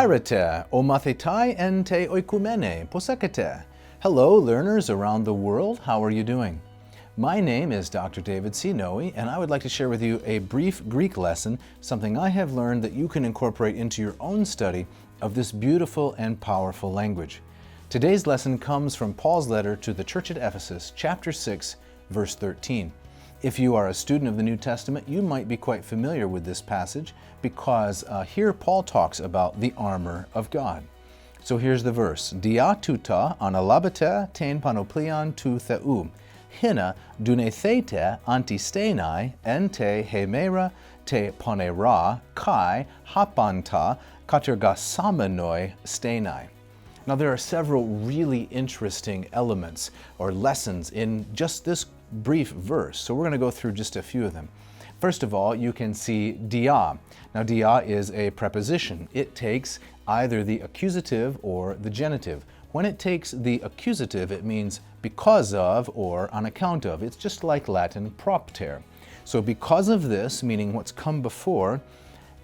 Chairete, omathetai en te oikumene, posekete. Hello, learners around the world. How are you doing? My name is Dr. David C. Noe, and I would like to share with you a brief Greek lesson, something I have learned that you can incorporate into your own study of this beautiful and powerful language. Today's lesson comes from Paul's letter to the church at Ephesus, chapter 6, verse 13. If you are a student of the New Testament, you might be quite familiar with this passage because here Paul talks about the armor of God. So here's the verse. Dia tuta analabete ten panoplion tu theou, hina dunethete antistenai en te hemera te ponera kai hapanta katergasamenoi stenai. Now there are several really interesting elements or lessons in just this brief verse, so we're going to go through just a few of them. First of all, you can see dia. Now dia is a preposition. It takes either the accusative or the genitive. When it takes the accusative, it means because of or on account of. It's just like Latin propter. So because of this, meaning what's come before,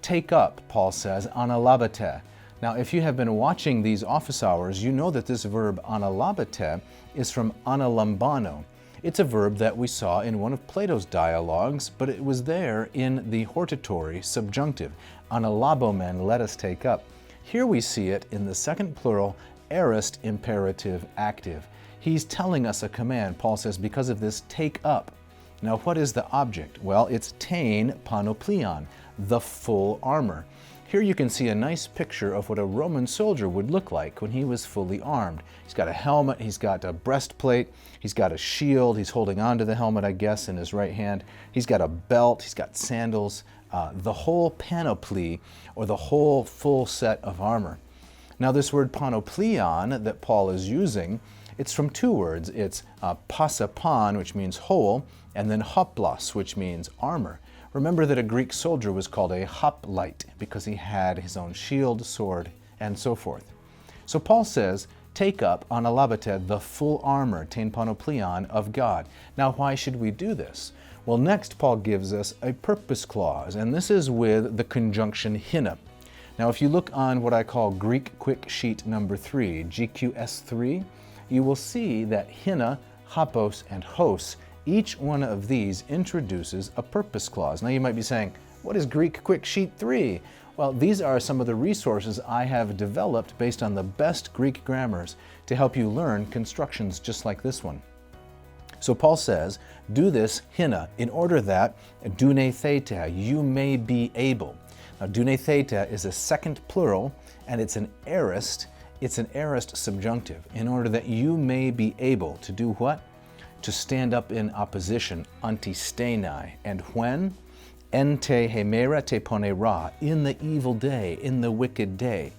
take up, Paul says, analabete. Now, if you have been watching these office hours, you know that this verb analabete is from analambano. It's a verb that we saw in one of Plato's dialogues, but it was there in the hortatory subjunctive. Analabomen, let us take up. Here we see it in the second plural, aorist imperative active. He's telling us a command. Paul says, because of this, take up. Now, what is the object? Well, it's tein panoplion, the full armor. Here you can see a nice picture of what a Roman soldier would look like when he was fully armed. He's got a helmet, he's got a breastplate, he's got a shield, he's holding onto the helmet, I guess, in his right hand. He's got a belt, he's got sandals, the whole panoply, or the whole full set of armor. Now this word panoplion that Paul is using, it's from two words. It's pasapon, which means whole, and then hoplos, which means armor. Remember that a Greek soldier was called a hoplite because he had his own shield, sword, and so forth. So Paul says, take up analabete, the full armor, tein panoplion of God. Now why should we do this? Well, next Paul gives us a purpose clause, and this is with the conjunction hina. Now if you look on what I call Greek quick sheet number 3, GQS3, you will see that hina, hapos, and hos, each one of these introduces a purpose clause. Now you might be saying, what is Greek Quick Sheet 3? Well, these are some of the resources I have developed based on the best Greek grammars to help you learn constructions just like this one. So Paul says, do this hina, in order that dunethete, you may be able. Now dunethete is a second plural, and it's an aorist subjunctive, in order that you may be able to do what? To stand up in opposition, antistenai. And when? En te hemera te ponera, in the evil day, in the wicked day.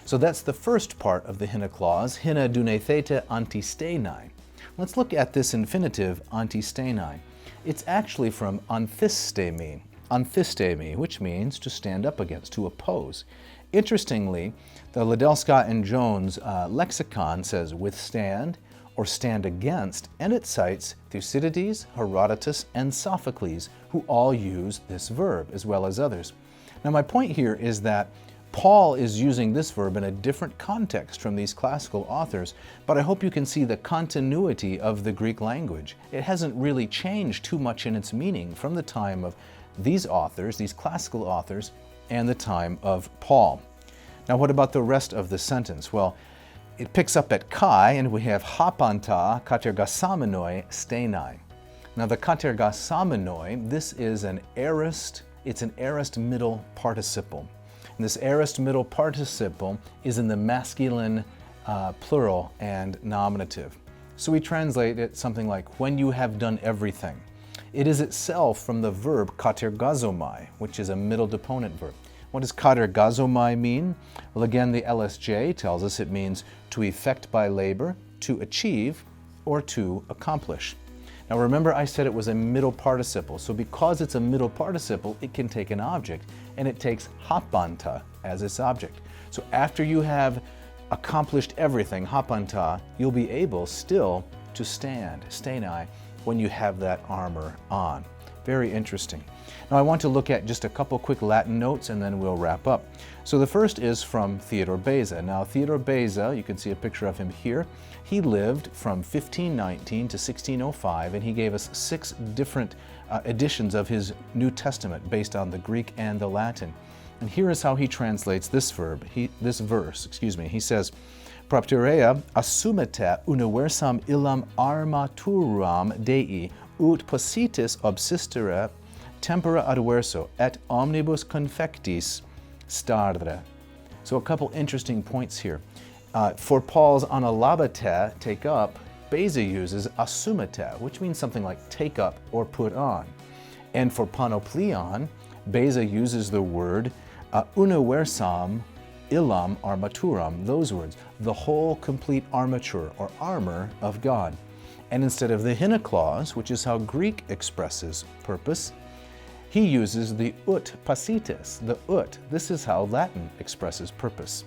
So that's the first part of the hina clause, hina dunethete antistenai. Let's look at this infinitive, antistenai. It's actually from anthistemi, which means to stand up against, to oppose. Interestingly, the Liddell Scott and Jones lexicon says withstand, or stand against, and it cites Thucydides, Herodotus, and Sophocles, who all use this verb, as well as others. Now my point here is that Paul is using this verb in a different context from these classical authors, but I hope you can see the continuity of the Greek language. It hasn't really changed too much in its meaning from the time of these authors, these classical authors, and the time of Paul. Now what about the rest of the sentence? Well, it picks up at kai, and we have hapanta katergasamenoi stenai. Now the katergasamenoi, this is an aorist, it's an aorist middle participle. And this aorist middle participle is in the masculine plural and nominative. So we translate it something like, when you have done everything. It is itself from the verb katergazomai, which is a middle deponent verb. What does katergazomai mean? Well, again, the LSJ tells us it means to effect by labor, to achieve, or to accomplish. Now remember I said it was a middle participle, so because it's a middle participle, it can take an object, and it takes hapanta as its object. So after you have accomplished everything, hapanta, you'll be able still to stand, stenai, when you have that armor on. Very interesting. Now I want to look at just a couple quick Latin notes and then we'll wrap up. So the first is from Theodore Beza. Now Theodore Beza, you can see a picture of him here. He lived from 1519 to 1605 and he gave us 6 different editions of his New Testament based on the Greek and the Latin. And here is how he translates this verse. He says, Propterea assumete universam illam armaturam Dei, ut possitis obsistere tempora adverso, et omnibus confectis stare. So a couple interesting points here. For Paul's analabete, take up, Beza uses assumete, which means something like take up or put on. And for panopleon, Beza uses the word universam illam armaturam, those words, the whole complete armature or armor of God. And instead of the hina clause, which is how Greek expresses purpose, he uses the ut pasitis, the ut. This is how Latin expresses purpose.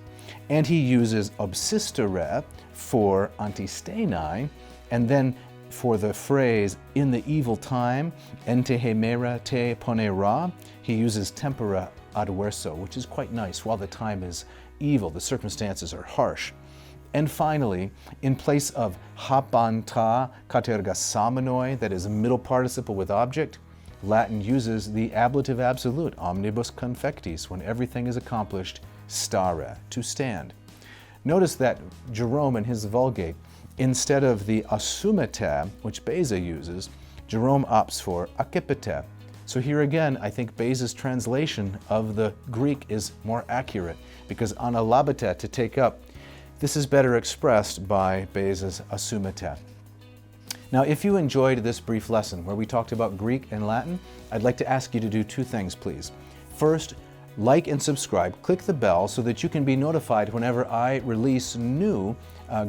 And he uses obsistere for antisthenai, and then for the phrase in the evil time, ente hemera te ponera, he uses tempora adverso, which is quite nice. While the time is evil, the circumstances are harsh. And finally, in place of hapanta katergasamonoi, that is a middle participle with object, Latin uses the ablative absolute, omnibus confectis, when everything is accomplished, stare, to stand. Notice that Jerome in his Vulgate, instead of the assumete, which Beza uses, Jerome opts for accipite. So here again, I think Beza's translation of the Greek is more accurate, because analabete, to take up, this is better expressed by Beza's assumete. Now, if you enjoyed this brief lesson where we talked about Greek and Latin, I'd like to ask you to do 2 things, please. First, like and subscribe, click the bell so that you can be notified whenever I release new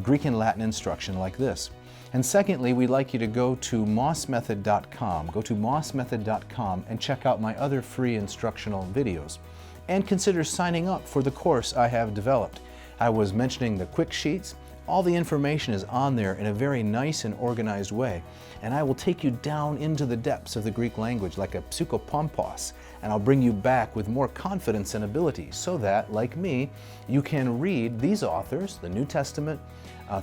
Greek and Latin instruction like this. And secondly, we'd like you to go to MossMethod.com. Go to MossMethod.com and check out my other free instructional videos. And consider signing up for the course I have developed. I was mentioning the quick sheets. All the information is on there in a very nice and organized way. And I will take you down into the depths of the Greek language like a psychopompos, and I'll bring you back with more confidence and ability so that, like me, you can read these authors, the New Testament,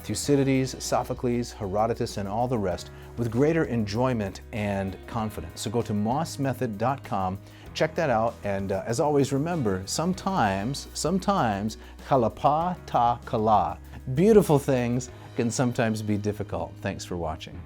Thucydides, Sophocles, Herodotus, and all the rest with greater enjoyment and confidence. So go to mossmethod.com, check that out, and as always, remember, sometimes, kalapa ta kala. Beautiful things can sometimes be difficult. Thanks for watching.